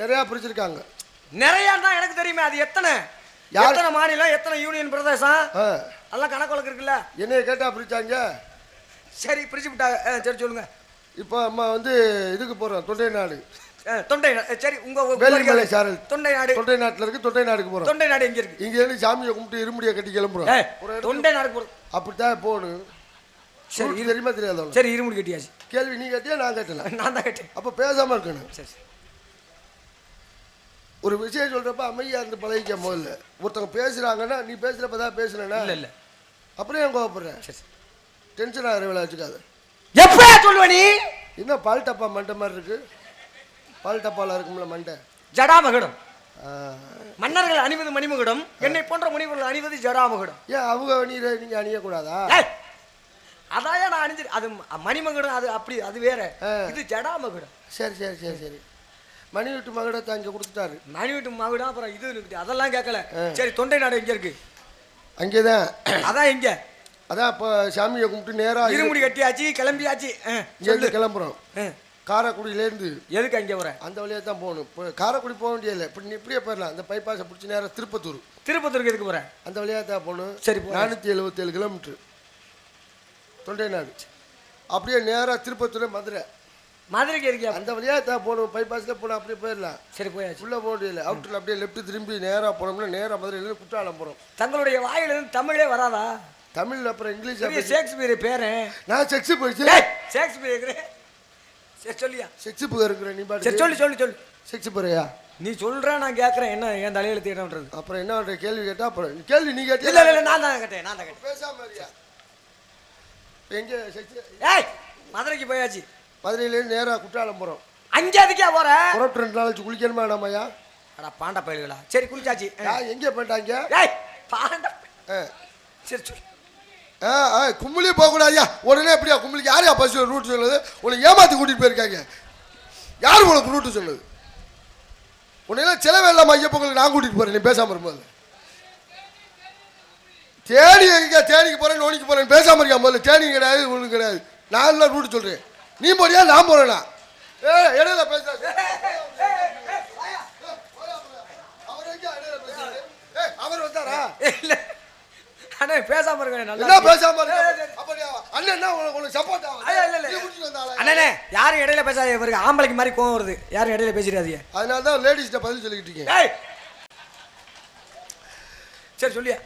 நிறைய பிரிச்சிருக்காங்க. நிறையா தான் எனக்கு தெரியுமே. அது எத்தனை எத்தனை மாநிலம், எத்தனை யூனியன் பிரதேசம், அதெல்லாம் கணக்கு வழக்கு இருக்குல்ல. என்னைய கேட்டா பிரிச்சாங்க. சரி பிரிச்சு விட்டாங்க. சரி சொல்லுங்க. இப்போ நம்ம வந்து இதுக்கு போறோம், தொண்டை நாடு. தொண்டை சரி, உங்க வேலிமலை சாரல் தொண்டை நாடு. தொண்டை நாட்டுல இருக்கு. தொண்டை நாடுக்கு போறோம். தொண்டை நாடு எங்க இருக்கு? இங்க இருந்து சாமியை கும்பிட்டு இருமுடியை கட்டி கிளம்புறோம். தொண்டை நாடுக்கு போறோம். அப்படித்தான் போகணும். சரி, இது தெரியுமா தெரியாத? சரி, இருமுடி கட்டியாச்சு. கேள்வி நீ கேட்டியா நான் கேட்டல? நான் தான் கேட்டேன். அப்ப பேசாம இருக்கணும். சரி, ஒரு விஷயம் சொல்றப்ப அமைதியா இருந்து பழகிக்க. முதல்ல ஒருத்தவங்க பேசுறாங்கன்னா நீ பேசுறப்பதான் பேசுனா இல்ல இல்ல அப்புறம் ஏன் கோவப்படுற? டென்ஷன் ஆகிற வேலை வச்சுக்காத. எப்பயா சொல்லுவ நீ? என்ன பால் டப்பா மண்டை மாதிரி இருக்கு? பால் டப்பால இருக்கும்ல மண்டை. ஜடாமகுடம். மன்னர்கள் அணிவது மணிமகுடம், என்னை போன்ற முனிவர்கள் அணிவது ஜடாமகுடம். ஏன் அவங்க அணியிற நீங்க அணியக்கூடாதா? அதான் நான் அணிஞ்சு. அது மணிமகுடம், அது அப்படி, அது வேற. இது ஜடாமகுடம். சரி சரி சரி சரி. மணி வீட்டு மகுடத்தை அங்கே கொடுத்துட்டாரு. மணி வீட்டு மகுடம். அப்புறம் இது இருக்குது, அதெல்லாம் கேட்கல. சரி, தொண்டை நாடு எங்க இருக்கு? அங்கேதான். அதான் எங்க? அதான் இப்போ சாமியை கும்பிட்டு நேரா இருமுடி கட்டியாச்சு, கிளம்பியாச்சு. கிளம்புறோம் காரைக்குடியிலேருந்து. எதுக்கு அங்கே வர? அந்த வழியாக தான் போகணும். இப்போ காரைக்குடி போக வேண்டியதில்லை. இப்படி நீ இப்படியே போயிடலாம். அந்த பைபாஸை பிடிச்சி நேராக திருப்பத்தூர். திருப்பத்தூருக்கு எதுக்கு போகிறேன்? அந்த வழியாக தான் போகணும். சரி, 477 கிலோமீட்ரு தொண்டை நாடு. அப்படியே நேராக திருப்பத்தூர் மதுரை. மதுரைக்கு இருக்கா? அந்த வழியாக தான் போகணும். பைபாஸில் போனால் அப்படியே போயிடலாம். சரி, போயாச்சு. உள்ளே போக முடியல. அவுட்டரில் அப்படியே லெஃப்ட் திரும்பி நேராக போனோம்னா நேராக மதுரையிலேருந்து குற்றாலம் போகிறோம். தங்களுடைய வாயிலிருந்து தமிழே வராதா? தமிழ் அப்புறம் இங்கிலீஷ். ஷேக்ஸ்பியர் பேரு நான் செக்ஸு போயிடுச்சு. ஷேக்ஸ்பியர் இருக்கிறேன். சரி சொல்லியா? செக்ஸு இருக்கிறேன் நீ பாட்டு. சரி சொல்லு. செக்ஸு போறியா? நீ சொல்ற, நான் கேட்கறேன். என்ன என் தலையில தேடன்றது? அப்புறம் என்ன பண்ற? கேள்வி கேட்டா அப்புறம் கேள்வி நீ கேட்ட. இல்ல நான் தான் கேட்டேன். பேசாம இருயா. எங்க செக்ஸு? ஏய், மதுரைக்கு போயாச்சு. மதுரையிலேருந்து நேராக குற்றாலம் போகிறோம். அங்கே எதுக்கே போற? புறப்பட்டு 2 நாள் வச்சு குளிக்கணுமா நம்மயா? அடா பாண்டா பயல்களா. சரி குளிச்சாச்சு. எங்கே போயிட்டாங்க? ஏய் பாண்டா. சரி சொல்லு. கும்பலியே போகக்கூடாதுயா. உடனே எப்படியா கும்பலிக்கு யாரையா பஸ் ரூட் சொல்லுது? உன்னை ஏமாற்றி கூட்டிகிட்டு போயிருக்காங்க. யார் உனக்கு ரூட்டு சொல்லுது? உன்னையெல்லாம் செலவே இல்லாமல் ஐயப்பங்களுக்கு நான் கூட்டிகிட்டு போகிறேன். நீ பேசாமல் இருக்கும்போது தேனி எங்க தேனிக்கு போகிறேன், நோனிக்கு போகிறேன் பேசாமல் இருக்கா? முதல்ல தேனி கிடையாது, ஒன்றும் கிடையாது. நான் எல்லாம் ரூட்டு சொல்கிறேன். நீ போறியா நான் போறேனா? இடையில பேச அவர் வந்தாரா? இல்ல அண்ணே பேசாம இருங்க. நல்லா பேசாம இருங்க. அப்படியே அண்ணன் என்ன உங்களுக்கு சப்போர்ட் ஆகும்? அண்ணே யாரும் இடையில பேசாதீங்க. பாருங்க, ஆம்பளைக்கு மாதிரி கோவம் வருது. யாரும் இடையில பேசிடாதீங்க. அதனால தான் லேடிஸ்ட்ட பதில் சொல்லிக்கிட்டு இருக்கீங்க. சரி சொல்லியா?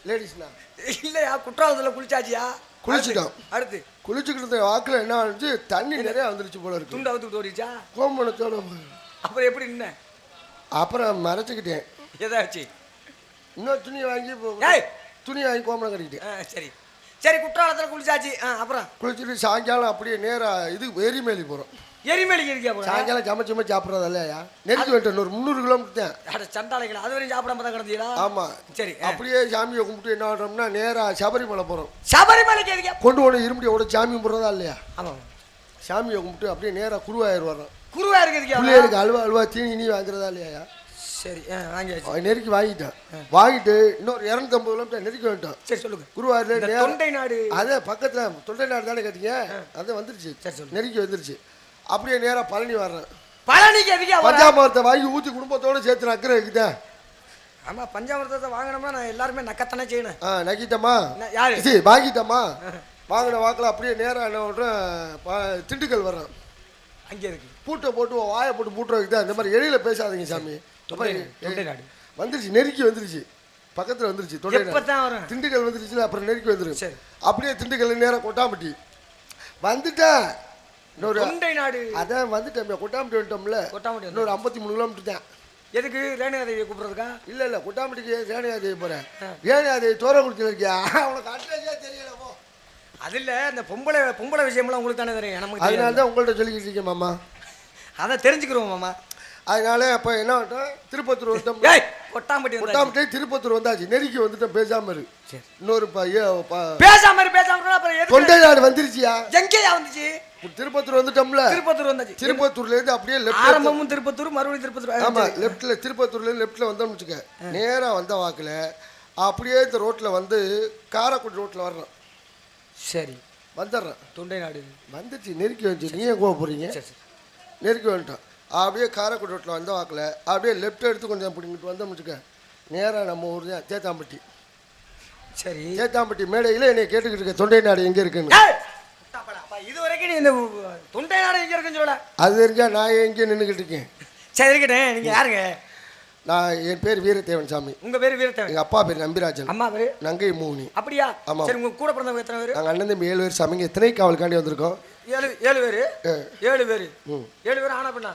லேடிஸ்னா இல்லையா? குற்றாலத்தில் குளிச்சாச்சியா? குளிச்சுட்டோம். அடுத்து குளிச்சுக்கிட்டு வாக்கில் என்ன ஆச்சு? தண்ணி நிறைய வந்துருச்சு போல இருக்கு. துண்டு அவுத்து ஓடிச்சா? கோமணத்தோட. அப்புறம் எப்படி நின்ன? அப்புறம் மறைச்சிக்கிட்டேன். ஏதாச்சு இன்னொரு துணி வாங்கி துணி வாங்கி கோமணம் கட்டிக்கிட்டேன். சரி சரி, குற்றாலத்தில் குளிச்சாச்சு. அப்புறம் குளிச்சுட்டு சாயங்காலம் அப்படியே நேராக இது எரிமேலி போகிறோம். எரிமேலிக்கு இருக்கியா? சாயங்காலம் சமைச்சு சாப்பிட்றது இல்லையா? நெருக்கி வந்துட்டேன். ஒரு 300 கிலோமீட்டர் தான். சண்டாளைகள் அது வரையும் சாப்பிடாம தான் கிடந்தீங்களா? ஆமாம். சரி, அப்படியே சாமியை கும்பிட்டு என்ன பண்ணுறோம்னா நேராக சபரிமலை போகிறோம். சபரிமலைக்கு எதுக்கா? கொண்டு போன இருமுடியோட சாமி கும்பிட்றதா இல்லையா? ஆமாம். சாமியை கும்பிட்டு அப்படியே நேராக குருவாயூர் வர்றோம். குருவாயூருக்கு எதுக்கா? பிள்ளைகளுக்கு அல்வா தீனி வாங்குறதா இல்லையா? சரி வாங்கியாச்சு. நெருக்கி வாங்கிட்டேன். வாங்கிட்டு இன்னொரு 250 கிலோமீட்டர் நெருக்கி வந்துட்டோம். சரி சொல்லுங்க. குருவாயூர்ல தொண்டை நாடு. அதே பக்கத்தில் தொண்டை நாடு தானே கேட்டீங்க? அது வந்துருச்சு. சரி நெருக்கி வந்துருச்சு. அப்படியே நேராக பழனி வர்றேன். பழனிக்கு எதுக்கா? பஞ்சாமிரத்தை வாங்கி ஊற்றி குடும்பத்தோடு சேர்த்து நக்கிற இருக்குதான். ஆமா, பஞ்சாமிரத்தை வாங்கினோம்னா நான் எல்லாருமே நக்கத்தானே செய்யணும். நக்கிட்டமா? யாரு? சரி வாங்கிட்டமா? வாங்கின வாக்கில் அப்படியே நேராக என்ன பண்ணுறேன், திண்டுக்கல் வர்றேன். அங்கே இருக்கு. பூட்டை போட்டு வாயை போட்டு பூட்டுற வைக்குதா? இந்த மாதிரி எளியில் பேசாதீங்க சாமி. வந்துருச்சு, நெருக்கி வந்துருச்சு. பக்கத்தில் வந்துருச்சு. திண்டுக்கல் வந்துருச்சு. அப்புறம் நெருக்கி வந்துருச்சு. அப்படியே திண்டுக்கல் நேரம் கொட்டாம்பட்டி வந்துட்டேன். தொண்டை நாடு. அதான் வந்துட்டேன். கொட்டாம்பட்டி வந்துட்டோம்ல. கொட்டாம்பட்டி இன்னொரு 53 கிலோமீட்டர் தான். எதுக்கு? ரேணுகாதேவியை கூப்பிடுறதுக்கா? இல்லை கொட்டாம்பட்டிக்கு ரேணுகாதேவி போகிறேன். ரேணுகாதேவி தோரங்குறிச்சியில் இருக்கியா? உனக்கு அட்ரஸே தெரியல. அது இல்லை, இந்த பொம்பளை விஷயம்லாம் உங்களுக்கு தானே தெரியும். நமக்கு அதனால தான் உங்கள்கிட்ட சொல்லிக்கிட்டு இருக்கேன் மாமா. அதான் தெரிஞ்சுக்கிறோம் மாமா. அதனால அப்போ என்ன பண்ணிட்டோம், திருப்பத்தூர் வந்துட்டோம். கொட்டாம்பட்டி திருப்பத்தூர் வந்தாச்சு. நெருக்கி வந்துட்டோம். பேசாம இருக்கு. இன்னொரு பேசாம தொண்டை நாடு வந்துருச்சியா? எங்கேயா வந்துச்சு? திருப்பத்தூர் வந்துட்டோம்ல. திருப்பத்தூர் வந்தாச்சு. திருப்பத்தூர்ல இருந்து அப்படியே ஆரம்பமும் திருப்பத்தூர், மறுபடியும் திருப்பத்தூர். ஆமா, லெஃப்ட்ல திருப்பத்தூர்ல இருந்து லெஃப்ட்ல வந்தோம்னு வச்சுக்க. நேரா வந்த வாக்குல அப்படியே இந்த ரோட்ல வந்து காரைக்குடி ரோட்ல வர்றோம். சரி வந்துடுறேன். தொண்டை நாடு வந்துச்சு. நெருக்கி வந்துச்சு. நீ ஏன் கோவ போறீங்க? நெருக்கி வந்துட்டோம். அப்படியே காரைக்குடி ரோட்டில் வந்த வாக்கில் அப்படியே லெஃப்ட் எடுத்து கொஞ்சம் பிடிங்கிட்டு வந்தோம்னு வச்சுக்க நேராக நம்ம ஊர் தான் தேத்தாம்பட்டி. சரி, தேத்தாம்பட்டி மேடையில் என்னை கேட்டுக்கிட்டு இருக்க தொண்டை நாடு எங்கே இருக்குன்னு. இது வரைக்கும் நீ இந்த தொண்டை நாடு எங்கே இருக்குன்னு சொல்ல. அது தெரிஞ்சா நான் எங்கே நின்றுக்கிட்டு இருக்கேன். சரி இருக்கட்டேன். நீங்கள் யாருங்க? நான் என் பேர் வீரதேவன் சாமி. உங்க பேர் வீரதேவன்? எங்க அப்பா பேர் நம்பிராஜன். அம்மா பேர் நங்கை மூனி. அப்படியா? ஆமா. சரி, உங்க கூட பிறந்தவங்க எத்தனை பேர்? நாங்கள் அண்ணன் தம்பி 7 பேர் சாமிங்க. எத்தனை காவலுக்காண்டி வந்திருக்கோம்? 7 பேர். 7 பேர். 7 பேர் ஆனா பெண்ணா?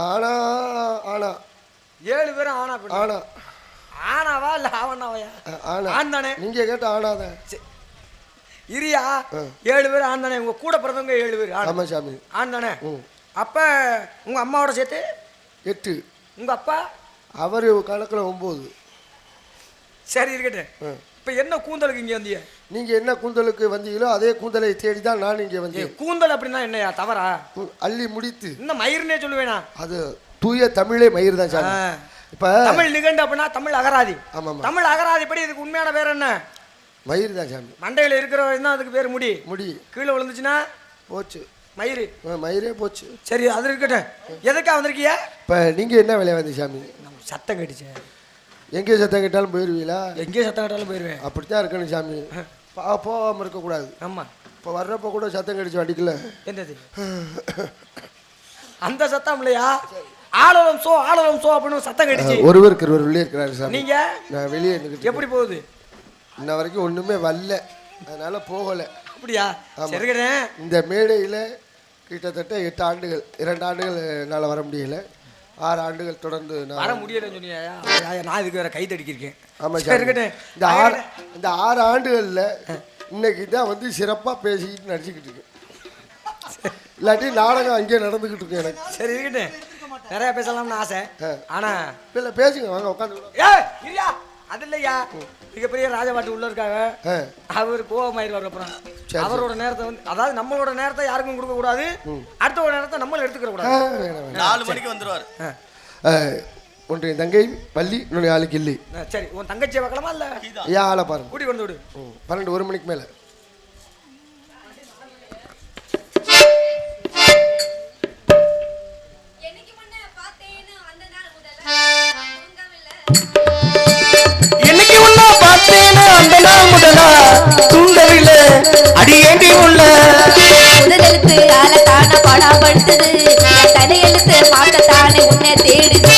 ஆனா 7 பேர் ஆனா பெண்ணா? ஆனா. ஆனாவா இல்ல ஆவனாவையா? ஆண் தானே. நீங்க கேட்ட ஆனாதான். இரியா 7 பேர் ஆண் தானே. உங்க கூட பிறந்தவங்க 7 பேர். ஆமா சாமி. ஆண் தானே. அப்ப உங்க அம்மாவோட சேர்த்து 8. உங்க அப்பா? அவர் கணக்கில் 9. சரி இருக்கட்டும். இப்போ என்ன கூந்தலுக்கு இங்கே வந்தீங்க? நீங்கள் என்ன கூந்தலுக்கு வந்தீங்களோ அதே கூந்தலை தேடி தான் நான் இங்கே வந்தேன். கூந்தல் அப்படின்னா என்னையா தவறா? அள்ளி முடித்து இன்னும் மயிர்னே சொல்லுவேனா? அது தூய தமிழே மயிர் தான் சார். இப்போ தமிழ் நிகண்டு அப்படின்னா தமிழ் அகராதி. ஆமாம், தமிழ் அகராதி படி இதுக்கு உண்மையான பேர் என்ன? மயிர் தான் சாமி. மண்டையில் இருக்கிற தான் அதுக்கு பேர் முடி. கீழே விழுந்துச்சுன்னா போச்சு மயிறு. மயிரே போச்சு. சரி, அது இருக்கட்டும். எதுக்காக வந்திருக்கியா? இப்போ நீங்கள் என்ன வேலையை வந்து சாமி? சத்தம் கேட்டுச்சு. எங்கே சத்தம் கேட்டாலும் போயிடுவீங்களா? எங்கே சத்தம் கேட்டாலும் போயிடுவேன். அப்படித்தான் இருக்கணும் சாமி. போகாமல் இருக்கக்கூடாது. ஆமாம். இப்போ வர்றப்போ கூட சத்தம் கடிச்சு வண்டிக்கல. என்னது அந்த சத்தம் இல்லையா? ஆளவம் சோ அப்படின்னு சத்தம் கடிச்சு ஒருவருக்கு ஒருவர் வெளியே இருக்கிறாரு சார். நீங்க? நான் வெளியே இருந்துக்கிட்டு. எப்படி போகுது? இன்ன வரைக்கும் ஒன்றுமே வரல, அதனால போகலை. அப்படியா? சரி. இந்த மேடையில் கிட்டத்தட்ட 8 ஆண்டுகள், 2 ஆண்டுகள் என்னால் வர முடியல. 6 ஆண்டுகள் தொடர்ந்து நான் வர முடியலன்னு சொன்னியா? நான் இதுக்கு வேற கை தடிக்கிருக்கேன். ஆமாம் சார். இந்த 6 ஆண்டுகளில் இன்னைக்கு தான் வந்து சிறப்பாக பேசிக்கிட்டு நடிச்சுக்கிட்டு இருக்கேன். இல்லாட்டி நாடகம் அங்கேயே நடந்துக்கிட்டு இருக்கேன் எனக்கு. சரி இருக்கட்டும். நிறையா பேசலாம்னு ஆசை. ஆனால் இல்லை, பேசுங்க, வாங்க உட்காந்து. அது இல்லையா, மிகப்பெரிய ராஜபாட்டு உள்ள இருக்காங்க. அவர் கோவமாயிருவார். அப்புறம் அவரோட நேரத்தை வந்து, அதாவது நம்மளோட நேரத்தை யாருக்கும் கொடுக்க கூடாது, அடுத்தோட நேரத்தை நம்மளும் எடுத்துக்கிற கூடாது. 4 மணிக்கு வந்துருவார். ஒன்று என் தங்கை பள்ளி, இன்னொரு ஆளுக்கு இல்லை. சரி, உன் தங்கச்சியை பார்க்கலாமா? இல்லை ஏன் ஆளை பாருங்க, கூட்டி கொண்டு விடு. 12 1 மணிக்கு மேலே. அந்த நாள் முதலா தூங்கவில்லை அடியேண்டி உள்ள முதலெழுத்து ஆளத்தான பாடாப்படுத்துது, தடையெழுத்து மாட்டத்தானே உன்னை தேடுது.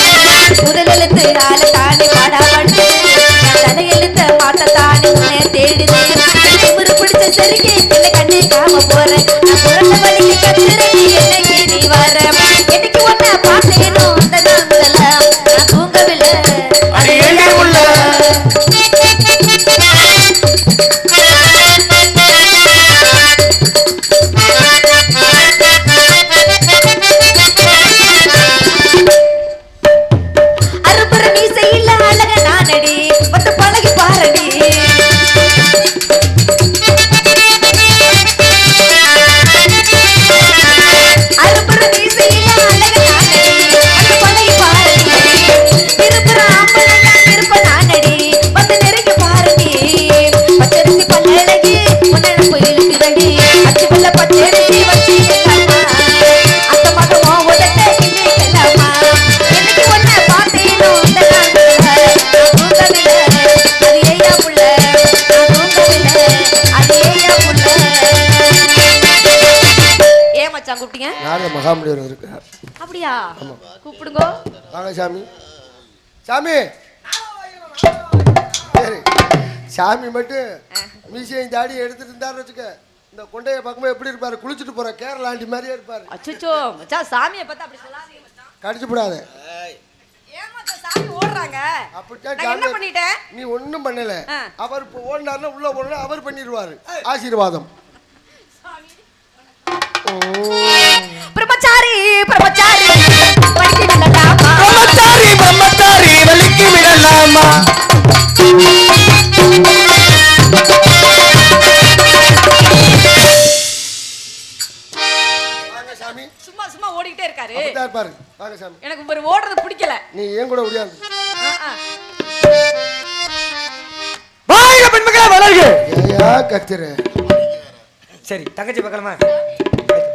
முதலெழுத்து ஆளத்தானே பாடாப்படுத்துது, தடையெழுத்து மாட்டத்தானே உன்னை தேடுது. திமிரு பிடிச்ச சரிக்கு என்ன கண்ணே காம போறேன், நான் புரண்ட வழிக்கு கத்துறேன், என்னைக்கு நீ வர. என்னைக்கு ஒன்ன பார்த்தேனோ அந்த நாள் முதலா நான் தூங்கவில்லை அடியேண்டி உள்ள. மகாமணியர் இருக்கார். அப்படியா? கூப்பிடுங்க. வாங்க சாமி. சாமி சரி, சாமி மட்டும் மீசையும் தாடி எடுத்துட்டு இருந்தாரு வச்சுக்க, இந்த கொண்டைய பக்கமா எப்படி இருப்பாரு, குளிச்சுட்டு போற கேரளா ஆண்டி மாதிரியே இருப்பாரு. அச்சச்சோ மச்சான், சாமியை பார்த்தா அப்படி சொல்லாதீங்க மச்சான். கடிச்சு போடாத. ஏன் மச்சான் சாமி ஓடுறாங்க? அப்படிதான். நான் என்ன பண்ணிட்டேன்? நீ ஒண்ணும் பண்ணல. அவர் இப்போ ஓடுனாருன்னா உள்ள போறனா அவர் பண்ணிடுவாரு. ஆசீர்வாதம். பிரம்மச்சாரி பிரம்மச்சாரி வலிக்கு விடலாமா, பிரம்மச்சாரி பிரம்மச்சாரி வலிக்கு விடலாமா. சும்மா சும்மா ஓடிக்கிட்டே இருக்காரு. பாரு வாங்க சாமி. எனக்கு ஒரு ஓடுறது பிடிக்கல. நீ ஏன் கூட ஓடியாந்து வாங்க பெண்மகளே வளர்க. ஏயா கத்துற? சரி தங்கச்சி பார்க்கலாமா?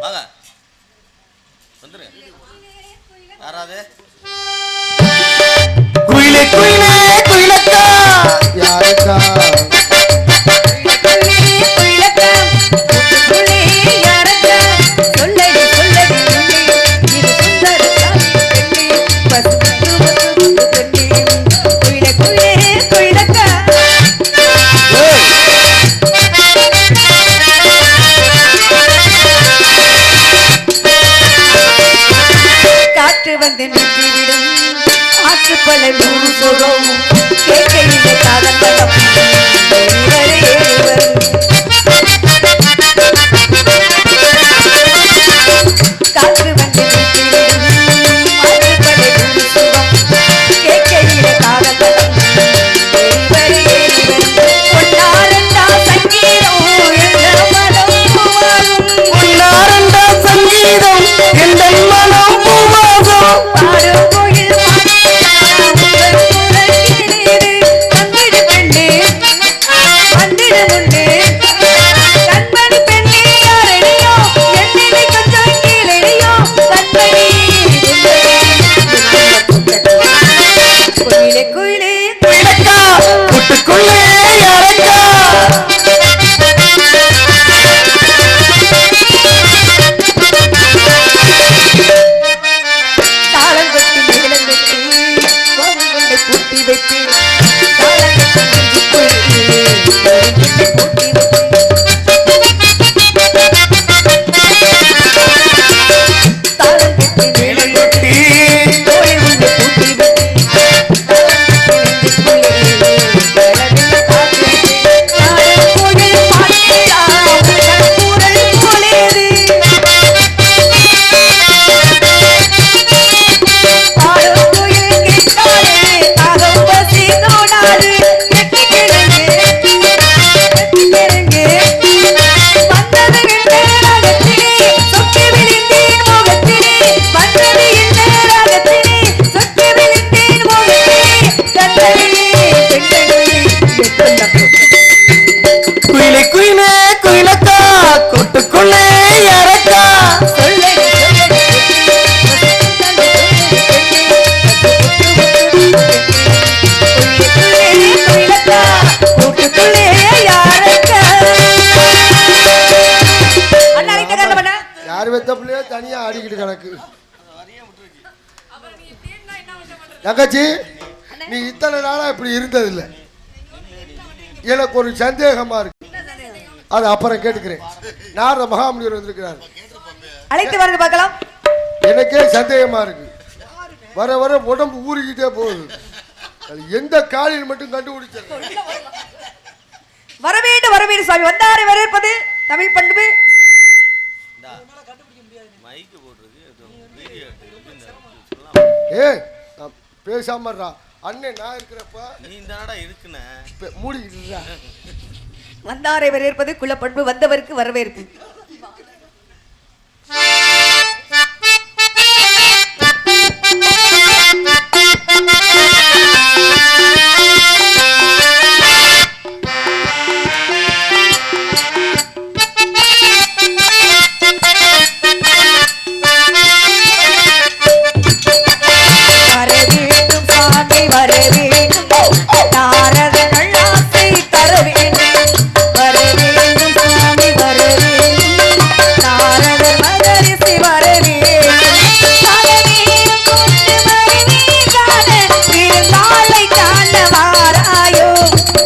வாங்க வந்துரு. குயிலே குயிலே குயிலக்கா யாருக்கா வந்து நின்றுவிடும் ஆற்றுப்பல நூறு சுகம் கேட்கையிலே காதல் காற்று வந்து நின்றுவிடும் ஆற்றுப்பல நூறு சுகம் கேட்கையிலே காதல் ஒன்னாரண்டா சங்கீதம் எந்த மனம் பாடும் கோயில் வந்திடு பெண்ணே வந்திடு முன்னே கண்மணி பெண்ணே யாரடியோ என்னை கொஞ்சம் கீழடியோ கண்மணி குயிலே குயிலே குயிலக்கா கூட்டுக்குள்ளே யாரக்கா பூட்டி வைத்து தாளம் கட்டி மேளம் கொட்டி தோழி உண்டு பூட்டி குயிலே குயிலே குயிலக்கா கூட்டுக்குள்ளே யாரக்கா யார் வெத்த பிள்ளையோ தனியா ஆடிக்கிட்டு கிடக்கு. தங்கச்சி நீ இத்தனை நாளா இப்படி இருந்ததில்லை. எனக்கு ஒரு சந்தேகமா இருக்கு, அது அப்புறம் கேட்டுக்கிறேன். நாரத மகாமுனிவர் வந்திருக்கிறார், அழைத்து வரது பார்க்கலாம். எனக்கே சந்தேகமா இருக்கு. வர வர உடம்பு ஊறிக்கிட்டே போகுது. அது எந்த காலில் மட்டும் கண்டுபிடிச்சது. வரவேண்டு வரவேண்டு சுவாமி வந்தாரை வரவேற்பது தமிழ் பண்பு. ஏ பேசாம அண்ணே நான் இருக்கிறப்ப நீ தானடா இருக்குன மூடி இல்ல. வந்தாரை வரவேற்பது குல பண்பு, வந்தவருக்கு வரவேற்பு.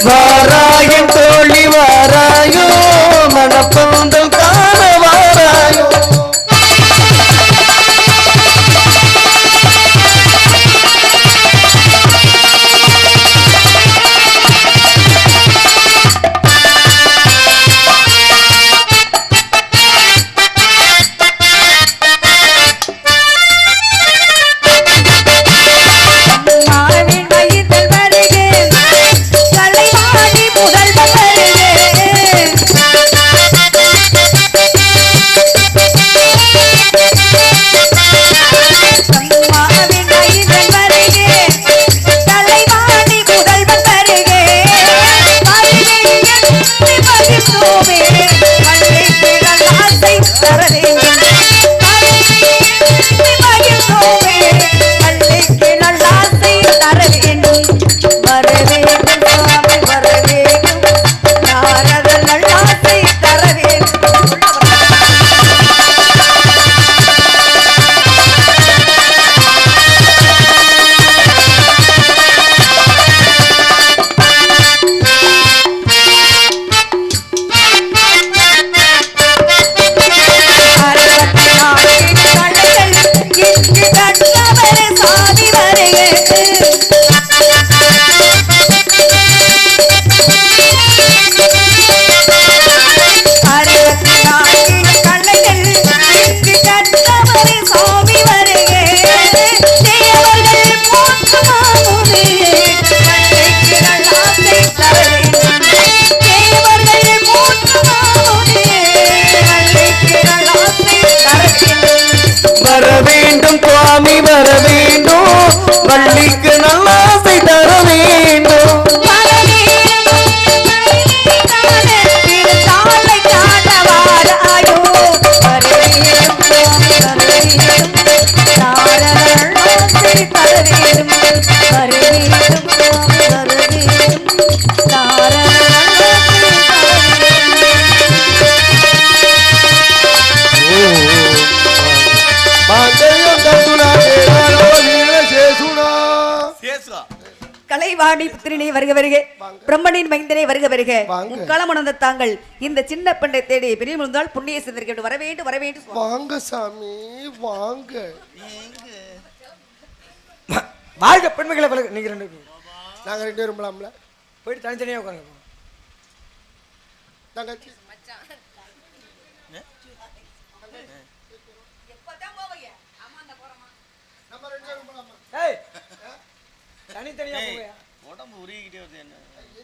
வாராயும் தோழி வாராயோ மனப்பந்தம் காண வாராயோ பேசுவா. கலைவாணி புத்திரனே வருக வருக, பிரம்மனின் மைந்தனே வருக வருக. முக்காலம் உணர்ந்த தாங்கள் இந்த சின்ன பெண்ணை தேடி பெரிய முழுந்தால் புண்ணிய சிந்தரிக்க வர வேண்டும் வர வேண்டும். வாங்க சாமி வாங்க. வாழ்க பெண்மைகளை பழக. நீங்க 2 பேரும் நாங்க 2 பேரும் போலாம்ல. போயிட்டு தனித்தனியா உட்காருங்க. தங்கச்சி ஏய் தனித்தனியா போங்க. உடம்பு உருகிக்கிட்டே வருது என்ன?